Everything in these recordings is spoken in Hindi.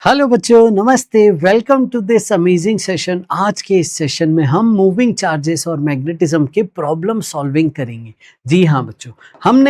हेलो बच्चों, नमस्ते। Welcome to this amazing session. आज के इस सेशन में हम मूविंग चार्जेस और मैग्नेटिज्म के प्रॉब्लम सॉल्विंग करेंगे। जी हाँ बच्चों,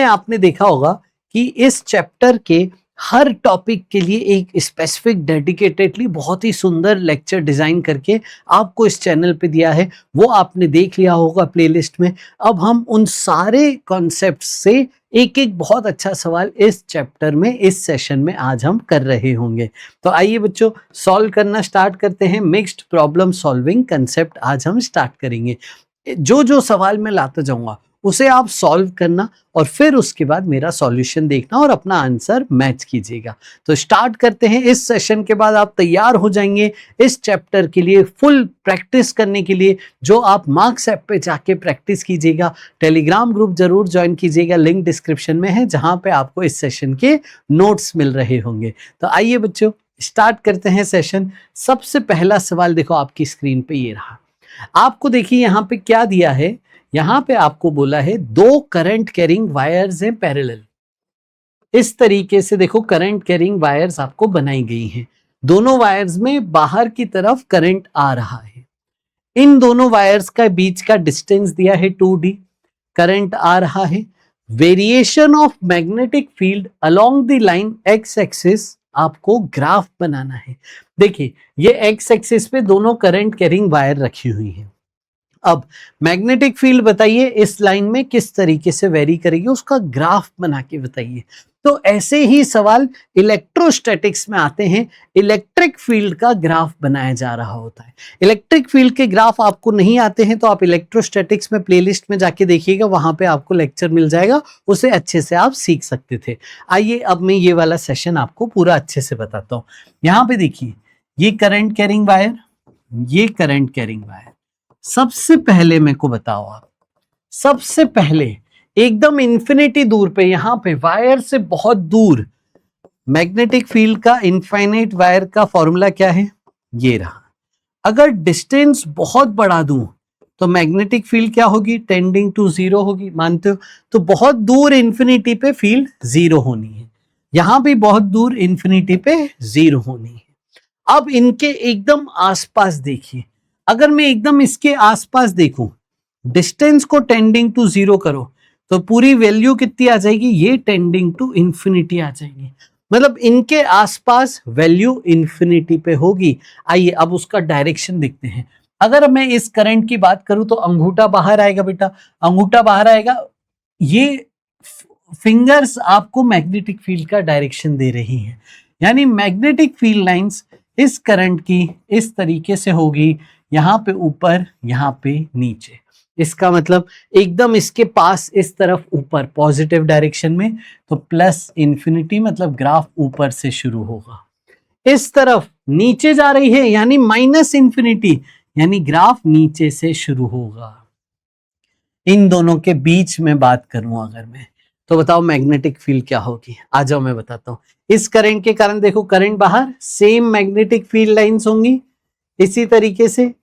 आपने देखा होगा कि इस चैप्टर के हर टॉपिक के लिए एक स्पेसिफिक डेडिकेटेडली बहुत ही सुंदर लेक्चर डिजाइन करके आपको इस चैनल पे दिया है। वो आपने देख लिया होगा प्लेलिस्ट में। अब हम उन सारे कॉन्सेप्ट से एक एक बहुत अच्छा सवाल इस चैप्टर में, इस सेशन में आज हम कर रहे होंगे। तो आइए बच्चों, सॉल्व करना स्टार्ट करते हैं। मिक्स्ड प्रॉब्लम सॉल्विंग कंसेप्ट आज हम स्टार्ट करेंगे। जो जो सवाल मैं लाता जाऊंगा उसे आप सॉल्व करना और फिर उसके बाद मेरा सॉल्यूशन देखना और अपना आंसर मैच कीजिएगा। तो स्टार्ट करते हैं। इस सेशन के बाद आप तैयार हो जाएंगे इस चैप्टर के लिए फुल प्रैक्टिस करने के लिए, जो आप मार्क्स ऐप पे जाके प्रैक्टिस कीजिएगा। टेलीग्राम ग्रुप जरूर ज्वाइन कीजिएगा, लिंक डिस्क्रिप्शन में है, जहां पे आपको इस सेशन के नोट्स मिल रहे होंगे। तो आइए बच्चों, स्टार्ट करते हैं सेशन। सबसे पहला सवाल देखो आपकी स्क्रीन पे, ये रहा। आपको देखिए यहाँ पे क्या दिया है। यहाँ पे आपको बोला है दो करंट कैरिंग वायर्स हैं पैरेलल। इस तरीके से देखो करंट कैरिंग वायर्स आपको बनाई गई हैं। दोनों वायर्स में बाहर की तरफ करंट आ रहा है। इन दोनों वायर्स का बीच का डिस्टेंस दिया है 2d। करंट आ रहा है। Variation of magnetic field along the line x axis आपको ग्राफ बनाना है। देखिए ये एक्स एक्सिस पे दोनों करंट कैरिंग वायर रखी हुई है। अब मैग्नेटिक फील्ड बताइए इस लाइन में किस तरीके से वेरी करेगी, उसका ग्राफ बना के बताइए। तो ऐसे ही सवाल इलेक्ट्रोस्टैटिक्स में आते हैं। इलेक्ट्रिक फील्ड का ग्राफ बनाया जा रहा होता है। इलेक्ट्रिक फील्ड के ग्राफ आपको नहीं आते हैं तो आप इलेक्ट्रोस्टैटिक्स में प्लेलिस्ट में जाके देखिएगा, वहां पे आपको लेक्चर मिल जाएगा, उसे अच्छे से आप सीख सकते थे। आइए अब मैं ये वाला सेशन आपको पूरा अच्छे से बताता हूँ। यहाँ पे देखिए, ये करंट कैरिंग वायर, ये करंट कैरिंग वायर। सबसे पहले मेरे को बताओ आप, सबसे पहले एकदम इंफिनिटी दूर पे, यहां पे वायर से बहुत दूर, मैग्नेटिक फील्ड का इनफाइनाइट वायर का फॉर्मूला क्या है, ये रहा। अगर डिस्टेंस बहुत बढ़ा दूं तो मैग्नेटिक फील्ड क्या होगी, टेंडिंग टू जीरो होगी, मानते हो? तो बहुत दूर इंफिनिटी पे फील्ड जीरो होनी है, यहां भी बहुत दूर इंफिनिटी पे जीरो होनी है। अब इनके एकदम आसपास देखिए, अगर मैं एकदम इसके आसपास देखूं, डिस्टेंस को टेंडिंग टू जीरो करो तो पूरी वैल्यू कितनी आ जाएगी, ये टेंडिंग टू इंफिनिटी आ जाएगी। मतलब इनके आसपास वैल्यू इंफिनिटी पे होगी। आइए अब उसका डायरेक्शन देखते हैं। अगर मैं इस करंट की बात करूं तो अंगूठा बाहर आएगा बेटा, अंगूठा बाहर आएगा। ये फिंगर्स आपको मैग्नेटिक फील्ड का डायरेक्शन दे रही हैं। यानी मैग्नेटिक फील्ड लाइंस इस करंट की इस तरीके से होगी, यहां पे ऊपर, यहां पे नीचे। इसका मतलब एकदम इसके पास इस तरफ ऊपर पॉजिटिव डायरेक्शन में, तो प्लस इंफिनिटी, मतलब ग्राफ ऊपर से शुरू होगा। इस तरफ नीचे जा रही है यानी माइनस इंफिनिटी, यानी ग्राफ नीचे से शुरू होगा। इन दोनों के बीच में बात करूं अगर मैं, तो बताओ मैग्नेटिक फील्ड क्या होगी। आ जाओ मैं बताता हूं। इस करंट के कारण देखो करंट बाहर, सेम मैग्नेटिक फील्ड लाइंस होंगी इसी तरीके से।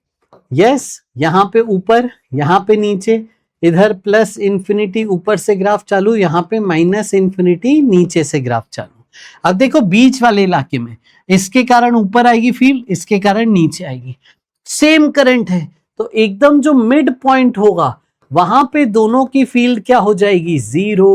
यस, यहां पे ऊपर, यहां पे नीचे, इधर प्लस इंफिनिटी ऊपर से ग्राफ चालू, यहां पे माइनस इंफिनिटी नीचे से ग्राफ चालू। अब देखो बीच वाले इलाके में इसके कारण ऊपर आएगी फील्ड, इसके कारण नीचे आएगी। सेम करंट है तो एकदम जो मिड पॉइंट होगा वहां पे दोनों की फील्ड क्या हो जाएगी, जीरो।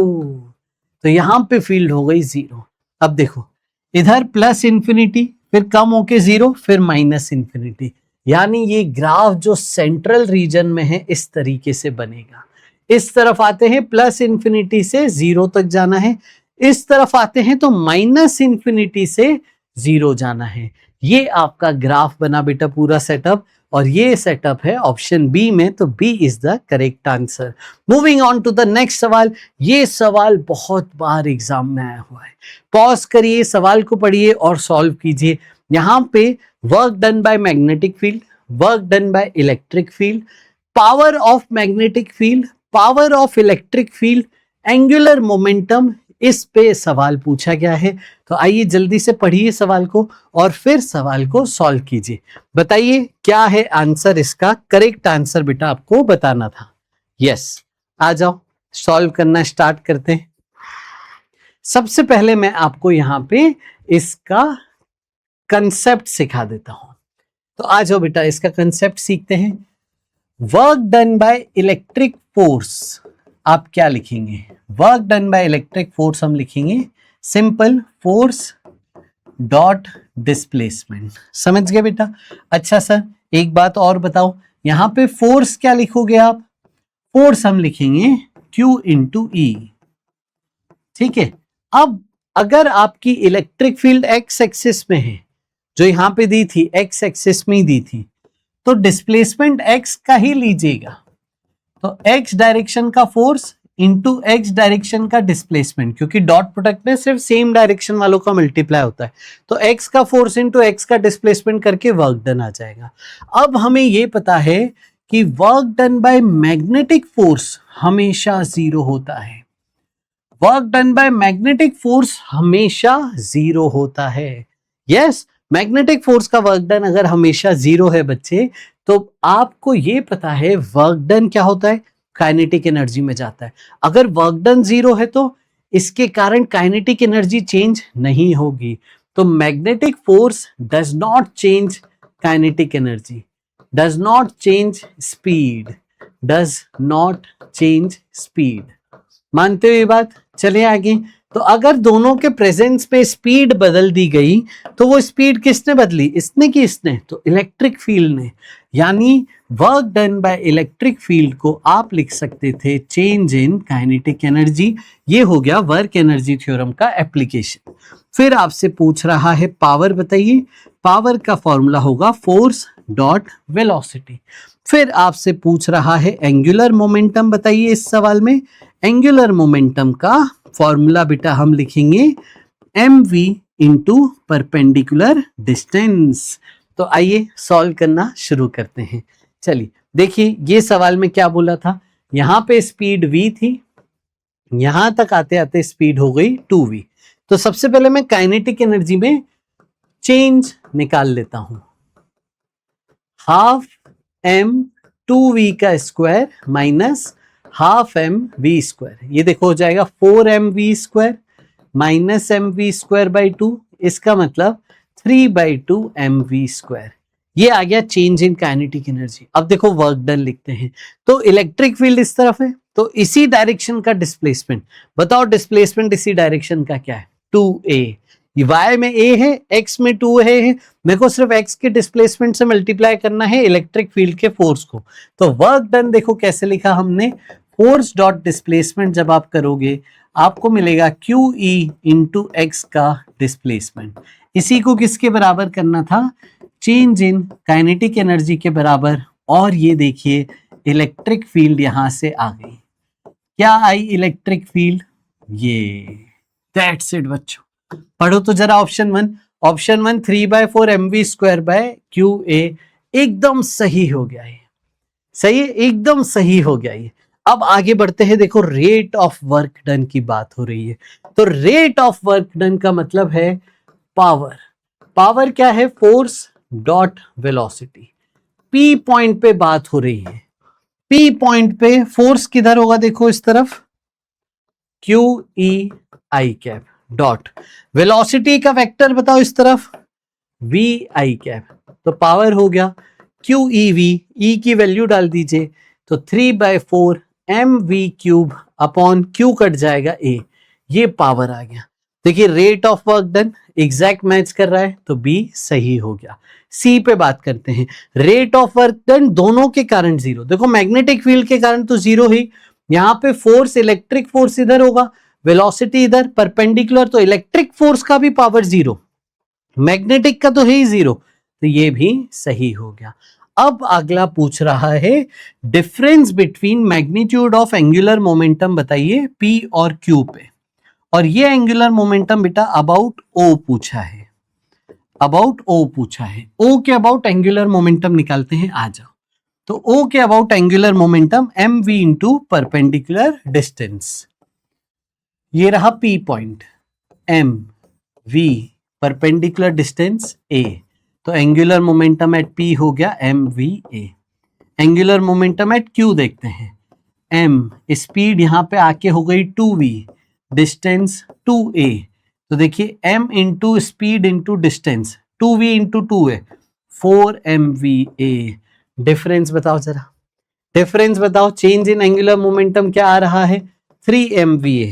तो यहां पे फील्ड हो गई जीरो। अब देखो इधर प्लस इंफिनिटी, फिर कम होके जीरो, फिर माइनस इंफिनिटी। यानी ये ग्राफ जो सेंट्रल रीजन में है इस तरीके से बनेगा। इस तरफ आते हैं प्लस इंफिनिटी से जीरो तक जाना है, इस तरफ आते हैं तो माइनस इंफिनिटी से जीरो जाना है। ये आपका ग्राफ बना बेटा पूरा सेटअप, और ये सेटअप है ऑप्शन बी में, तो B is the correct answer. Moving on to the next सवाल। ये सवाल बहुत बार एग्जाम में आया हुआ है। पॉज करिए, सवाल को पढ़िए और सॉल्व कीजिए। यहां पे work done by magnetic field, work done by electric field, power of magnetic field, power of electric field, angular momentum, इस पे सवाल पूछा गया है। तो आइए जल्दी से पढ़िए सवाल को और फिर सवाल को सॉल्व कीजिए। बताइए क्या है आंसर, इसका करेक्ट आंसर बेटा आपको बताना था। यस, आ जाओ सॉल्व करना स्टार्ट करते हैं। सबसे पहले मैं आपको यहां पे इसका कंसेप्ट सिखा देता हूं। तो आ जाओ बेटा, इसका कंसेप्ट सीखते हैं। Work done by electric force, आप क्या लिखेंगे? Work done by electric force हम लिखेंगे सिंपल फोर्स डॉट डिस्प्लेसमेंट। समझ गए बेटा? अच्छा सर, एक बात और बताओ, यहां पे फोर्स क्या लिखोगे आप? फोर्स हम लिखेंगे Q इंटू ई। ठीक है। अब अगर आपकी इलेक्ट्रिक फील्ड एक्स एक्सिस में है, जो यहां पे दी थी एक्स एक्सिस में ही दी थी, तो डिस्प्लेसमेंट एक्स का ही लीजिएगा। तो एक्स डायरेक्शन का फोर्स इंटू एक्स डायरेक्शन का डिस्प्लेसमेंट, क्योंकि डॉट प्रोडक्ट में सिर्फ सेम डायरेक्शन वालों का मल्टीप्लाई होता है, तो एक्स का फोर्स इंटू एक्स का डिस्प्लेसमेंट करके वर्क डन आ जाएगा। अब हमें यह पता है कि work done by magnetic force हमेशा जीरो होता है। Work done by magnetic force हमेशा जीरो होता है। यस, मैग्नेटिक फोर्स का वर्क डन अगर हमेशा जीरो है बच्चे, तो आपको यह पता है वर्क डन क्या होता है? काइनेटिक एनर्जी में जाता है। अगर वर्क डन जीरो है तो इसके कारण काइनेटिक एनर्जी चेंज नहीं होगी। तो magnetic force does not change kinetic energy, does not change speed, does not change speed. मानते हो ये बात? चलिए आगे। तो अगर दोनों के प्रेजेंस में स्पीड बदल दी गई, तो वो स्पीड किसने बदली? इसने कि इसने? तो इलेक्ट्रिक फील्ड ने। यानी work done by electric field को आप लिख सकते थे चेंज इन काइनेटिक एनर्जी। ये हो गया वर्क एनर्जी थ्योरम का एप्लीकेशन। फिर आपसे पूछ रहा है पावर, बताइए। पावर का फॉर्मूला होगा फोर्स डॉट वेलोसिटी। फिर आपसे पूछ रहा है एंगुलर मोमेंटम, बताइए इस सवाल में। एंगुलर मोमेंटम का फॉर्मूला बेटा हम लिखेंगे mv इंटू परपेंडिकुलर डिस्टेंस। तो आइए सॉल्व करना शुरू करते हैं। चलिए देखिए, ये सवाल में क्या बोला था? यहां पे स्पीड v थी, यहां तक आते आते स्पीड हो गई 2v। तो सबसे पहले मैं काइनेटिक एनर्जी में चेंज निकाल लेता हूं। हाफ m 2v का square minus half m v square, ये देखो हो जाएगा 4mv square minus mv square by 2, इसका मतलब 3/2mv स्क्वायर। ये आ गया चेंज इन काइनेटिक एनर्जी। अब देखो वर्क डन लिखते हैं। तो इलेक्ट्रिक फील्ड इस तरफ है, तो इसी डायरेक्शन का डिस्प्लेसमेंट, बताओ डिस्प्लेसमेंट इसी डायरेक्शन का क्या है? 2a। y में a है, x में 2 है, मेरे को सिर्फ x के डिस्प्लेसमेंट से मल्टीप्लाई करना है इलेक्ट्रिक फील्ड के फोर्स को। तो वर्क डन देखो कैसे लिखा हमने, फोर्स डॉट डिस्प्लेसमेंट जब आप करोगे आपको मिलेगा QE इंटू एक्स का डिस्प्लेसमेंट। इसी को किसके बराबर करना था? चेंज इन काइनेटिक एनर्जी के बराबर। और ये देखिए इलेक्ट्रिक फील्ड यहां से आ गई। क्या आई? Electric field. ये दैट्स इट बच्चों। पढ़ो तो जरा option 1। Option 1 3/4mv square by QA एकदम सही हो गया ये। सही है, एकदम सही हो गया ये। अब आगे बढ़ते हैं। देखो रेट ऑफ वर्क डन की बात हो रही है, तो रेट ऑफ वर्क डन का मतलब है पावर। पावर क्या है? Force dot velocity. P point पे बात हो रही है। पी पॉइंट पे फोर्स किधर होगा? देखो इस तरफ, QE आई कैप डॉट वेलोसिटी का वेक्टर बताओ इस तरफ, V आई कैप। तो पावर हो गया QEV, E की वैल्यू डाल दीजिए, तो 3/4mv cube upon Q cut जाएगा A। ये पावर आ गया। देखिए rate of work done exact match कर रहा है, तो B सही हो गया। C पे बात करते हैं। रेट ऑफ वर्क डन दोनों के कारण जीरो। देखो मैग्नेटिक फील्ड के कारण तो जीरो ही, यहां पे फोर्स इलेक्ट्रिक फोर्स इधर होगा, वेलोसिटी इधर, परपेंडिकुलर, तो इलेक्ट्रिक फोर्स का भी पावर जीरो, मैग्नेटिक का तो है ही जीरो, तो ये भी सही हो गया। अब अगला पूछ रहा है difference between magnitude of angular momentum, बताइए P और Q पे। और ये एंगुलर मोमेंटम बेटा अबाउट O पूछा है, अबाउट O पूछा है। O के अबाउट एंगुलर मोमेंटम निकालते हैं, आ जाओ। तो O के about angular momentum mv into perpendicular distance. ये रहा P point, mv perpendicular distance A, तो एंगुलर मोमेंटम एट P हो गया mva। Angular momentum at Q देखते हैं, m स्पीड यहां पे आके हो गई 2v, डिस्टेंस 2a, तो देखिए m into speed into distance 2v into 2 है 4mva। डिफरेंस बताओ जरा, डिफरेंस बताओ। चेंज इन एंगुलर मोमेंटम क्या आ रहा है 3mva।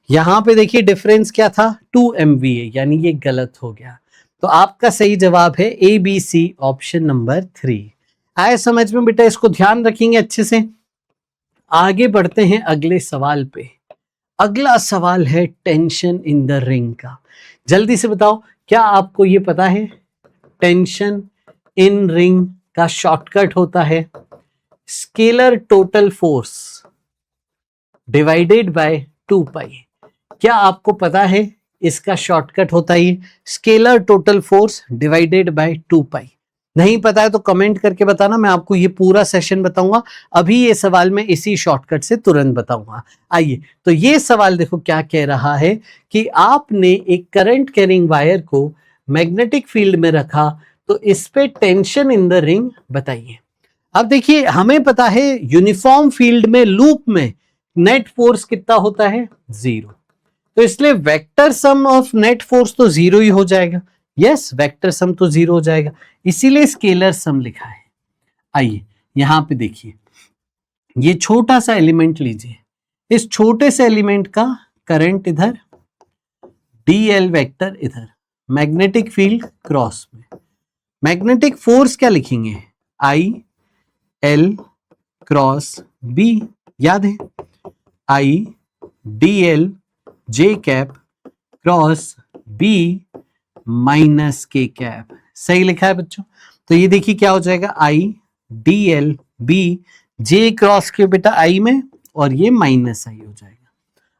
यहां पे देखिए डिफरेंस क्या था 2mva, यानी ये गलत हो गया। तो आपका सही जवाब है A B C option number 3। आए समझ में बेटा, इसको ध्यान रखेंगे अच्छे से। आगे बढ़ते हैं अगले सवाल पे। अगला सवाल है टेंशन इन द रिंग का। जल्दी से बताओ, क्या आपको ये पता है टेंशन इन रिंग का शॉर्टकट होता है scalar total force divided by 2 पाई। क्या आपको पता है इसका शॉर्टकट होता है scalar total force divided by 2 पाई? नहीं पता है तो कमेंट करके बताना, मैं आपको ये पूरा सेशन बताऊंगा। अभी ये सवाल मैं इसी शॉर्टकट से तुरंत बताऊंगा। आइए, तो ये सवाल देखो क्या कह रहा है कि आपने एक करंट कैरिंग वायर को मैग्नेटिक फील्ड में रखा, तो इस पे टेंशन इन द रिंग बताइए। अब देखिए, हमें पता है यूनिफॉर्म फील्ड में लूप में नेट फोर्स कितना होता है 0, तो इसलिए vector sum of net force तो 0 ही हो जाएगा। यस, वेक्टर सम तो 0 हो जाएगा, इसीलिए स्केलर सम लिखा है। आइए यहां पे देखिए, ये छोटा सा एलिमेंट लीजिए, इस छोटे से एलिमेंट का करंट इधर, dl वेक्टर इधर, मैग्नेटिक फील्ड क्रॉस में, मैग्नेटिक फोर्स क्या लिखेंगे I L क्रॉस B, याद है I dl j cap cross B minus के कैप। सही लिखा है बच्चों? तो ये देखिए क्या हो जाएगा I dl B, j cross के बेटा I में, और ये माइनस I हो जाएगा।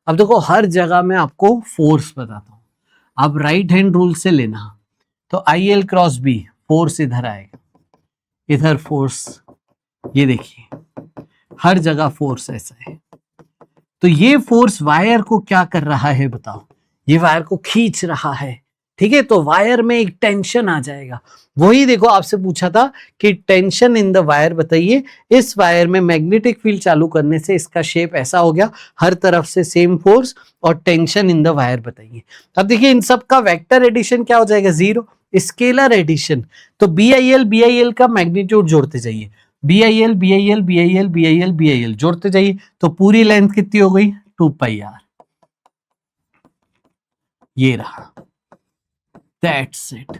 अब देखो हर जगह मैं आपको फोर्स बताता हूं, आप राइट हैंड रूल से लेना। तो IL क्रॉस B, फोर्स इधर आएगा, इधर फोर्स, ये देखिए हर जगह फोर्स ऐसा है। तो ये फोर्स वायर को क्या कर रहा है बताओ, ये वायर को खींच रहा है, ठीक है। तो वायर में एक टेंशन आ जाएगा। वही देखो आपसे पूछा था कि टेंशन इन द वायर बताइए। इस वायर में मैग्नेटिक फील्ड चालू करने से इसका शेप ऐसा हो गया, हर तरफ से सेम फोर्स, और टेंशन इन द वायर बताइए। अब देखिए इन सब का वेक्टर एडिशन क्या हो जाएगा 0, स्केलर एडिशन। तो BIL का मैग्नीट्यूड जोड़ते जाइए, BIL जोड़ते जाइए, तो पूरी लेंथ कितनी हो गई 2 पाई r। ये रहा, दैट्स इट,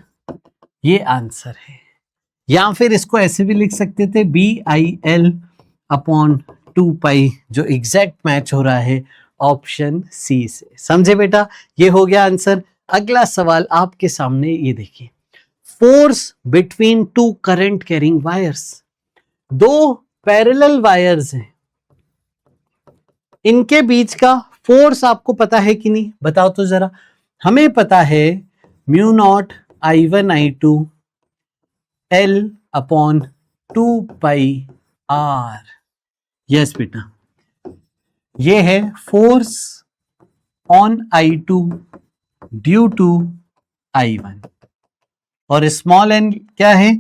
ये आंसर है। या फिर इसको ऐसे भी लिख सकते थे BIL अपॉन 2 पाई, जो एग्जैक्ट मैच हो रहा है ऑप्शन सी से। समझे बेटा? ये हो गया आंसर। अगला सवाल आपके सामने, ये देखिए, force between 2 current carrying wires. 2 parallel wires हैं, इनके बीच का फोर्स आपको पता है कि नहीं, बताओ तो जरा। हमें पता है mu naught I1 I2 L upon 2 पाई R। यस बेटा, ये है force on I2 due to I1, और स्मॉल n क्या है,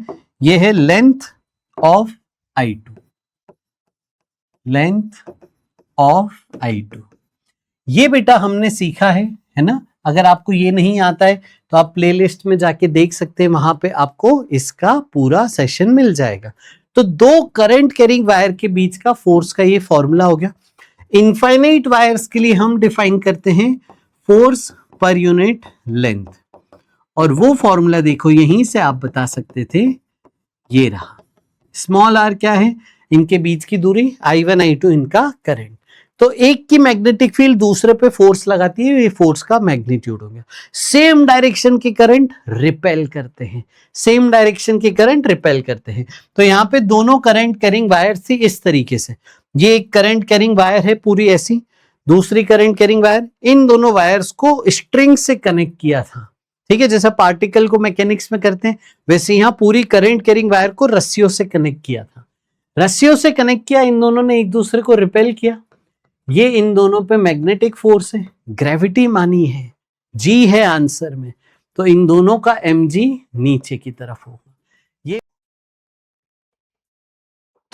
ये है length of I2, length of I2। ये बेटा हमने सीखा है ना। अगर आपको ये नहीं आता है तो आप प्लेलिस्ट में जाके देख सकते हैं, वहां पे आपको इसका पूरा सेशन मिल जाएगा। तो 2 करंट कैरिंग वायर के बीच का फोर्स का ये फॉर्मूला हो गया। इनफाइनाइट वायर्स के लिए हम डिफाइन करते हैं फोर्स पर यूनिट लेंथ, और वो फॉर्मूला देखो यहीं से आप बता सकते थे, ये रहा। स्मॉल r क्या है, इनके बीच की दूरी, I1 I2 इनका करंट। तो एक की मैग्नेटिक फील्ड दूसरे पे फोर्स लगाती है, ये फोर्स का मैग्नीट्यूड हो गया। सेम डायरेक्शन के करंट रिपेल करते हैं, सेम डायरेक्शन के करंट रिपेल करते हैं। तो यहाँ पे दोनों करंट कैरिंग वायर थी इस तरीके से, ये एक करंट कैरिंग वायर है पूरी ऐसी, दूसरी करंट कैरिंग वायर, इन दोनों वायर्स को स्ट्रिंग से कनेक्ट किया था, ठीक है। जैसा पार्टिकल को मैकेनिक्स में करते हैं, वैसे यहाँ पूरी करंट कैरिंग वायर को रस्सियों से कनेक्ट किया था। रस्सियों से कनेक्ट किया, इन दोनों ने एक दूसरे को रिपेल किया। ये इन दोनों पे मैग्नेटिक फोर्स है, ग्रेविटी मानी है, जी है आंसर में, तो इन दोनों का mg नीचे की तरफ होगा। ये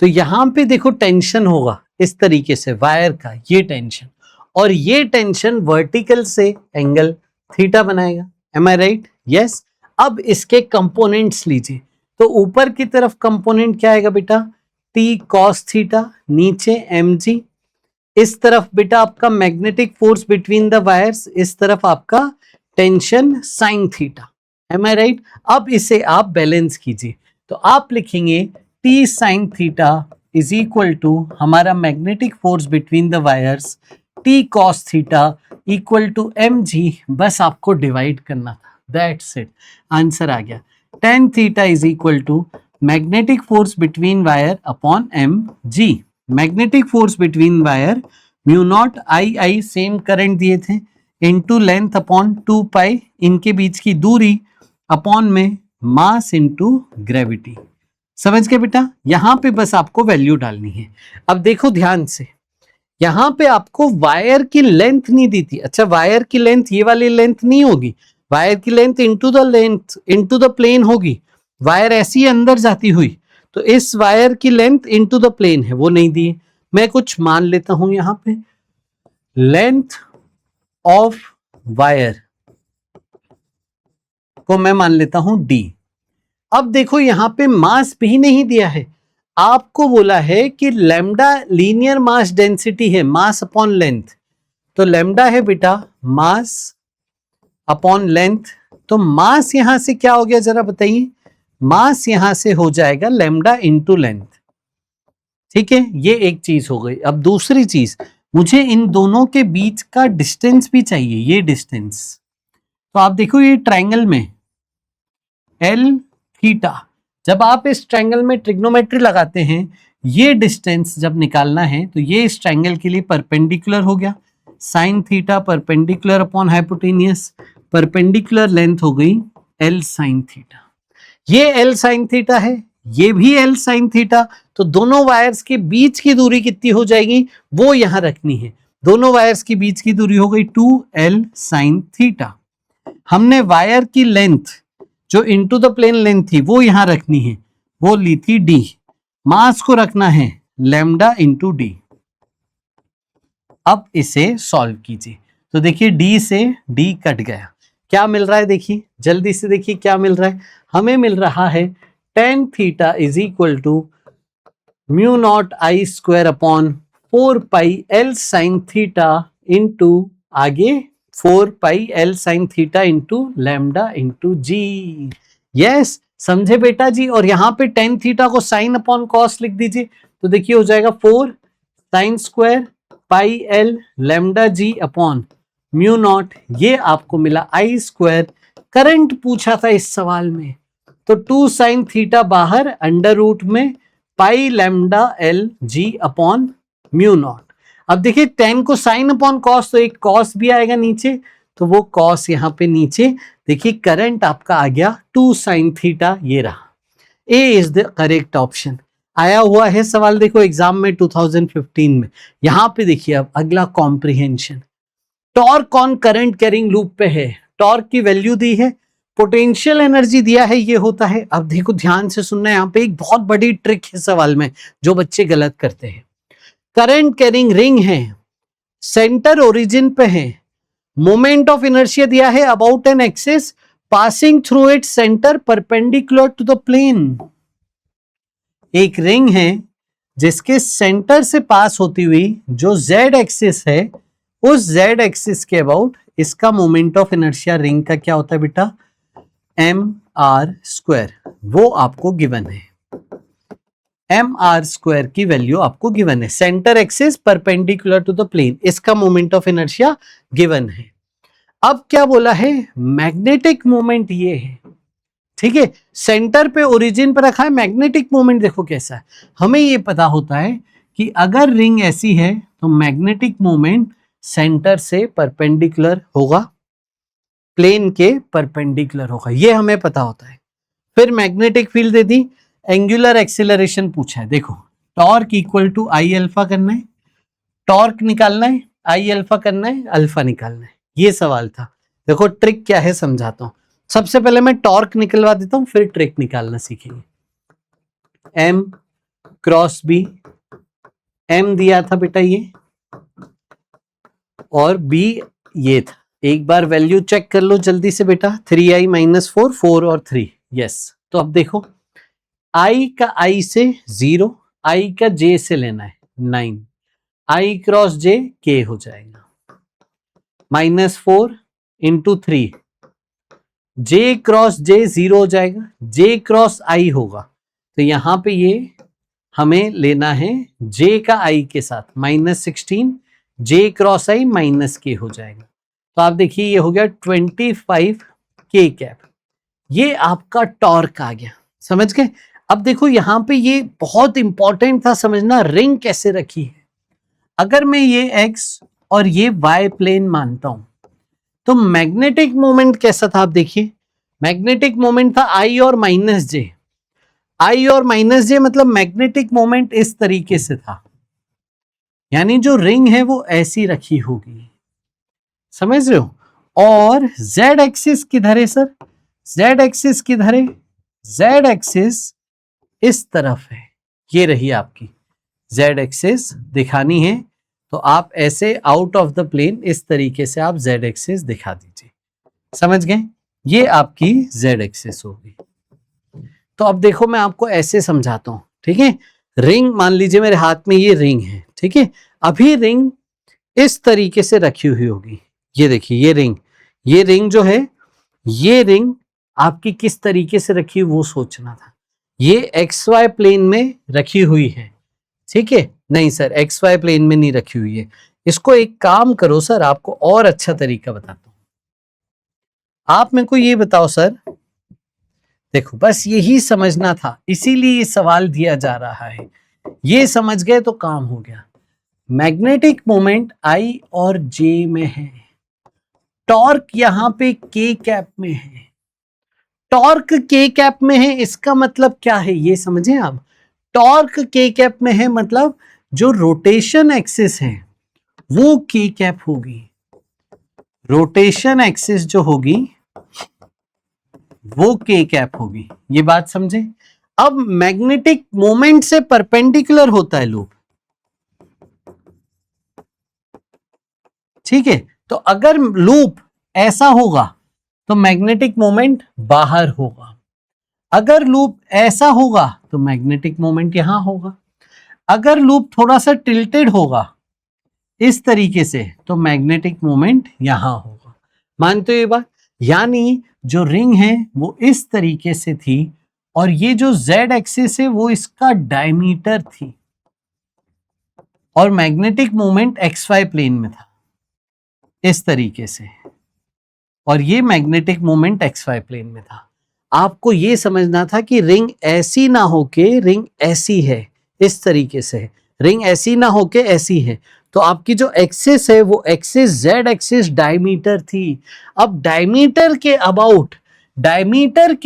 तो यहां पे देखो टेंशन होगा इस तरीके से वायर का, ये टेंशन, और ये टेंशन वर्टिकल से एंगल थीटा बनाएगा। M I right? यस। अब इसके कंपोनेंट्स लीजिए, तो ऊपर की तरफ कंपोनेंट क्या आएगा बेटा, टी कॉस थीटा, नीचे mg, इस तरफ बेटा आपका magnetic force between the wires, इस तरफ आपका tension sine theta, am I right. अब इसे आप बैलेंस कीजिए, तो आप लिखेंगे T sine theta is equal to हमारा magnetic force between the wires T cos theta equal to M G, बस आपको डिवाइड करना था, दैट्स इट, आंसर आ गया। Ten theta is equal to magnetic force between wire upon m g, magnetic force between wire mu naught I I same current दिए थे इनटू लेंथ अपॉन 2 पाई, इनके बीच की दूरी अपॉन में मास इनटू ग्रेविटी। समझ गए बेटा, यहां पे बस आपको वैल्यू डालनी है। अब देखो ध्यान से, यहां पे आपको वायर की लेंथ नहीं दी थी। अच्छा, वायर की लेंथ ये वाली लेंथ नहीं होगी, वायर की length into the length into the plane होगी, वायर ऐसी अंदर जाती हुई, तो इस वायर की लेंथ इनटू द प्लेन है, वो नहीं दी। मैं कुछ मान लेता हूं यहां पे, लेंथ ऑफ वायर को मैं मान लेता हूं d। अब देखो यहां पे मास भी नहीं दिया है, आपको बोला है कि लैम्डा लीनियर मास डेंसिटी है, मास अपॉन लेंथ, तो लैम्डा है बेटा मास अपॉन लेंथ, तो मास यहां से क्या हो गया जरा बताइए, मास यहां से हो जाएगा लैम्डा इंटू लेंथ। ठीक है, ये एक चीज हो गई। अब दूसरी चीज, मुझे इन दोनों के बीच का डिस्टेंस भी चाहिए, ये डिस्टेंस, तो आप देखो ये ट्रायंगल में एल थीटा, जब आप इस ट्रायंगल में ट्रिग्नोमेट्री लगाते हैं, ये डिस्टेंस जब निकालना है तो ये इस ट्रायंगल के लिए परपेंडिकुलर हो गया, sine theta perpendicular upon hypotenuse, perpendicular length हो गई एल साइन थीटा। ये एल साइन थीटा है, ये भी एल साइन थीटा, तो दोनों वायर्स के बीच की दूरी कितनी हो जाएगी वो यहां रखनी है, दोनों वायर्स की बीच की दूरी हो गई 2l साइन थीटा। हमने वायर की लेंथ जो इनटू द प्लेन लेंथ थी वो यहां रखनी है, वो ली थी d, मास को रखना है लैम्डा इंटू d। अब इसे सॉल्व कीजिए, तो देखिए d से d कट गया, क्या मिल रहा है देखिए, जल्दी से देखिए क्या मिल रहा है, हमें मिल रहा है tan theta is equal to mu naught I square upon 4 pi L sine theta into आगे 4 pi L sine theta into lambda into G. Yes, समझे बेटा जी। और यहां पे tan थीटा को साइन अपॉन कॉस लिख दीजिए, तो देखिए हो जाएगा 4 sine square pi L lambda G upon mu naught, ये आपको मिला आई स्क्वायर। करंट पूछा था इस सवाल में, तो 2 साइन थीटा बाहर अंडर रूट में pi lambda L G upon mu naught. अब देखिए tan को साइन अपॉन कॉस, तो एक कॉस भी आएगा नीचे, तो वो कॉस यहां पे नीचे, देखिए करंट आपका आ गया 2 साइन थीटा, ये रहा। ए इज द करेक्ट ऑप्शन। आया हुआ है सवाल, देखो एग्जाम में 2015 में। यहां पे देखिए अब अगला comprehension, torque on current carrying loop पे है, टॉर्क की वैल्यू दी है, पोटेंशियल एनर्जी दिया है, ये होता है। अब देखो ध्यान से सुनना, यहाँ पे एक बहुत बड़ी ट्रिक है सवाल में जो बच्चे गलत करते हैं। करंट कैरिंग रिंग है, सेंटर ओरिजिन पे है, मोमेंट ऑफ इनर्शिया दिया है about an axis passing through its centre perpendicular to the plane. एक रिंग है जिसके सेंटर से पास होती हुई जो z एक्सिस है, उस z एक्सिस के अबाउट इसका मोमेंट ऑफ इनर्शिया रिंग का क्या होता है बेटा, mr स्क्वायर, वो आपको गिवन है। mr स्क्वायर की वैल्यू आपको गिवन है, centre axis perpendicular to the plane, इसका मोमेंट ऑफ इनर्शिया गिवन है। अब क्या बोला है, मैग्नेटिक मोमेंट ये है, ठीक है, सेंटर पे ओरिजिन पे रखा है, मैग्नेटिक मोमेंट देखो कैसा है। हमें ये पता होता है कि अगर रिंग ऐसी है तो मैग्नेटिक मोमेंट सेंटर से परपेंडिकुलर होगा, प्लेन के परपेंडिकुलर होगा, ये हमें पता होता है। फिर मैग्नेटिक फील्ड दे दी, एंगुलर एक्सीलरेशन पूछा है, देखो torque equal to I alpha करना है, टॉर्क निकालना है, आई अल्फा करना है, अल्फा निकालना है, ये सवाल था। देखो ट्रिक क्या है समझाता हूं, सबसे पहले मैं टॉर्क निकलवा देता हूं, फिर ट्रिक निकालना सीखेंगे। एम क्रॉस बी, एम दिया था बेटा ये, और बी ये था, एक बार वैल्यू चेक कर लो जल्दी से बेटा, 3i माइनस 4, 4 और 3, यस। तो अब देखो i का i से 0, i का j से लेना है 9, i क्रॉस j k हो जाएगा, -4 इंटू 3, j क्रॉस j 0 हो जाएगा, j क्रॉस i होगा, तो यहां पे ये हमें लेना है j का i के साथ, -16, j cross i minus k हो जाएगा। तो आप देखिए ये हो गया 25 k कैप, ये आपका टॉर्क आ गया, समझ गए। अब देखो यहां पे ये बहुत इंपॉर्टेंट था समझना, रिंग कैसे रखी है। अगर मैं ये x और ये y प्लेन मानता हूं तो मैग्नेटिक मोमेंट कैसा था, आप देखिए मैग्नेटिक मोमेंट था I और माइनस जे, I और माइनस जे मतलब मैग्नेटिक मोमेंट इस तरीके से था, यानी जो रिंग है वो ऐसी रखी होगी, समझ रहे हो। और z एक्सिस किधर है सर, z एक्सिस किधर है, z एक्सिस इस तरफ है, ये रही आपकी z एक्सिस दिखानी है तो आप ऐसे आउट ऑफ द प्लेन इस तरीके से आप z एक्सिस दिखा दीजिए, समझ गए, ये आपकी z एक्सिस होगी। तो अब देखो मैं आपको ऐसे समझाता हूं, ठीक है। रिंग मान लीजिए मेरे हाथ में ये रिंग है, ठीक है, अभी रिंग इस तरीके से रखी हुई होगी, ये देखिए ये रिंग जो है, ये रिंग आपकी किस तरीके से रखी वो सोचना था। ये एक्स वाई प्लेन में रखी हुई है, ठीक है, नहीं सर एक्स वाई प्लेन में नहीं रखी हुई है। इसको एक काम करो सर, आपको और अच्छा तरीका बताता हूं, आप मेरे को ये बताओ सर, देखो बस यही समझना था, इसीलिए ये सवाल दिया जा रहा है, ये समझ गए तो काम हो गया। मैग्नेटिक मोमेंट I और J में है, टॉर्क यहां पे K कैप में है, टॉर्क K कैप में है, इसका मतलब क्या है ये समझे आप, टॉर्क K कैप में है मतलब जो रोटेशन एक्सिस है वो K कैप होगी, रोटेशन एक्सिस जो होगी वो K कैप होगी, ये बात समझे। अब मैग्नेटिक मोमेंट से परपेंडिकुलर होता है लूप, ठीक है, तो अगर लूप ऐसा होगा तो मैग्नेटिक मोमेंट बाहर होगा, अगर लूप ऐसा होगा तो मैग्नेटिक मोमेंट यहां होगा, अगर लूप थोड़ा सा टिल्टेड होगा इस तरीके से तो मैग्नेटिक मोमेंट यहां होगा, मानते हो ये बात। यानी जो रिंग है वो इस तरीके से थी और ये जो z एक्सिस है वो इसका डायमीटर थी और मैग्नेटिक मोमेंट xy प्लेन में था इस तरीके से, और ये मैग्नेटिक मोमेंट xy प्लेन में था। आपको ये समझना था कि रिंग ऐसी ना होके रिंग ऐसी है, इस तरीके से रिंग ऐसी ना होके ऐसी है, तो आपकी जो एक्सिस है वो एक्सिस z एक्सिस डायमीटर थी। अब डायमीटर के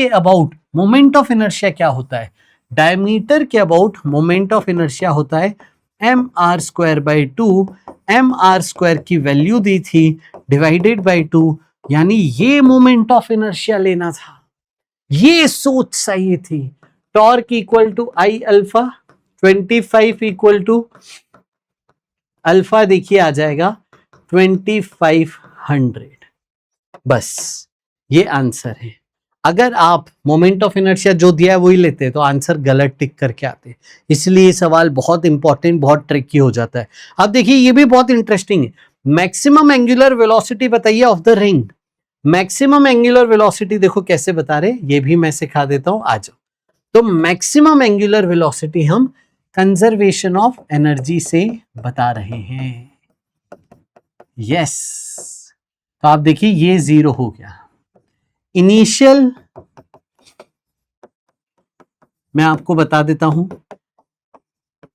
अबाउट मोमेंट ऑफ इनर्शिया क्या होता है, डायमीटर के अबाउट मोमेंट ऑफ इनर्शिया होता है mr²/2, mr² की वैल्यू दी थी डिवाइडेड बाय 2, यानी ये मोमेंट ऑफ इनर्शिया लेना था, ये सोच सही थी। Torque equal to I alpha, 25 equal to alpha देखिए आ जाएगा 2500, बस ये आंसर है। अगर आप मोमेंट ऑफ इनर्शिया जो दिया है वही लेते तो आंसर गलत टिक करके आते, इसलिए सवाल बहुत इंपॉर्टेंट बहुत ट्रिकी हो जाता है। अब देखिए ये भी बहुत इंटरेस्टिंग है, मैक्सिमम एंगुलर वेलोसिटी बताइए of the ring, maximum angular velocity देखो कैसे बता रहे, ये भी मैं सिखा देता हूं, आ जाओ। तो मैक्सिमम एंगुलर वेलोसिटी हम कंजर्वेशन ऑफ एनर्जी से बता रहे हैं, यस। तो आप देखिए ये 0 हो गया, इनिशियल मैं आपको बता देता हूं,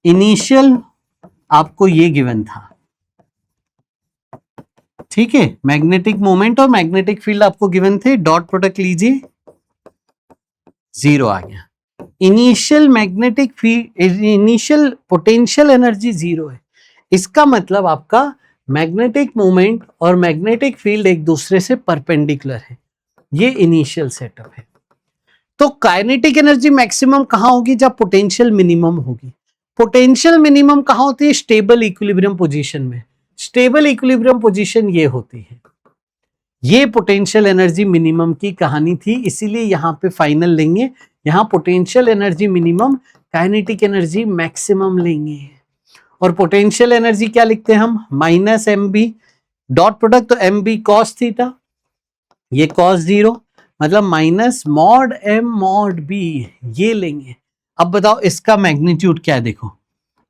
इनिशियल आपको ये गिवन था, ठीक है, मैग्नेटिक मोमेंट और मैग्नेटिक फील्ड आपको गिवन थे, डॉट प्रोडक्ट लीजिए 0 आ गया, initial magnetic field initial potential energy 0 है, इसका मतलब आपका मैग्नेटिक मोमेंट और मैग्नेटिक फील्ड एक दूसरे से परपेंडिकुलर है, ये इनिशियल सेटअप है। तो काइनेटिक एनर्जी मैक्सिमम कहां होगी, जब पोटेंशियल मिनिमम होगी, पोटेंशियल मिनिमम कहां होती है, स्टेबल इक्विलिब्रियम पोजीशन में, स्टेबल इक्विलिब्रियम पोजीशन ये होती है, ये पोटेंशियल एनर्जी मिनिमम की कहानी थी, इसीलिए यहाँ पे फाइनल लेंगे। यहाँ potential energy minimum, kinetic energy maximum लेंगे। और पोटेंशियल एनर्जी क्या लिखते हैं हम, minus m B dot product, तो एम बी कॉस थीटा, ये कॉस जीरो, मतलब minus mod m mod B, ये लेंगे। अब बताओ इसका मैग्नीट्यूड क्या है, देखो